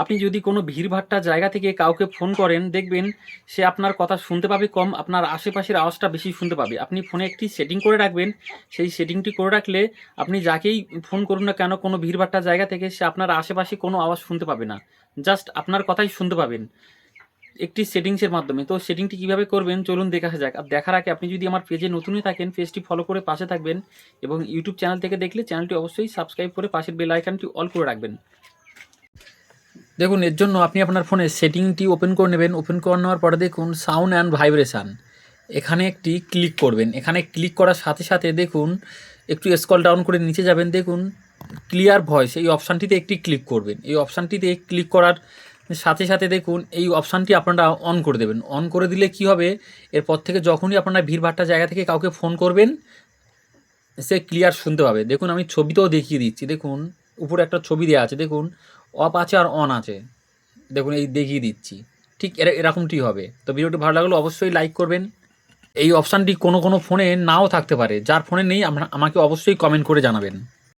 আপনি যদি কোনো ভিড়ভাট্টা জায়গা থেকে কাউকে ফোন করেন, দেখবেন সে আপনার কথা শুনতে পাবে কম, আপনার আশেপাশের আওয়াজটা বেশি শুনতে পাবে। আপনি ফোনে একটি সেটিং করে রাখবেন, সেই সেটিংটি করে রাখলে আপনি যাকেই ফোন করুন না কেন কোনো ভিড়ভাট্টা জায়গা থেকে সে আপনার আশেপাশে কোনো আওয়াজ শুনতে পাবে না, জাস্ট আপনার কথাই শুনতে পাবেন একটি সেটিংসের মাধ্যমে। তো সেটিংটি কীভাবে করবেন চলুন দেখা যাক। আর দেখার আগে আপনি যদি আমার পেজে নতুনই থাকেন, পেজটি ফলো করে পাশে থাকবেন, এবং ইউটিউব চ্যানেল থেকে দেখলে চ্যানেলটি অবশ্যই সাবস্ক্রাইব করে পাশের বেল আইকনটি অল করে রাখবেন। দেখুন, এর জন্য আপনি আপনার ফোনের সেটিংটি ওপেন করে নেবেন। ওপেন করে নেওয়ার পরে দেখুন সাউন্ড অ্যান্ড ভাইব্রেশান, এখানে একটি ক্লিক করবেন। এখানে ক্লিক করার সাথে সাথে দেখুন একটু স্ক্রল ডাউন করে নিচে যাবেন, দেখুন ক্লিয়ার ভয়েস, এই অপশানটিতে একটি ক্লিক করবেন। এই অপশানটিতে ক্লিক করার সাথে সাথে দেখুন এই অপশানটি আপনারা অন করে দেবেন। অন করে দিলে কি হবে, এরপর থেকে যখনই আপনারা ভিড়ভাট্টা জায়গা থেকে কাউকে ফোন করবেন সে ক্লিয়ার শুনতে পাবে। দেখুন আমি ছবিতেও দেখিয়ে দিচ্ছি, দেখুন উপরে একটা ছবি দেওয়া আছে, দেখুন অফ আছে আর অন আছে, দেখুন এই দেখিয়ে দিচ্ছি, ঠিক এরকমটি হবে। তো ভিডিওটি ভালো লাগলে অবশ্যই লাইক করবেন। এই অপশানটি কোনো ফোনে নাও থাকতে পারে, যার ফোনে নেই আমাকে অবশ্যই কমেন্ট করে জানাবেন।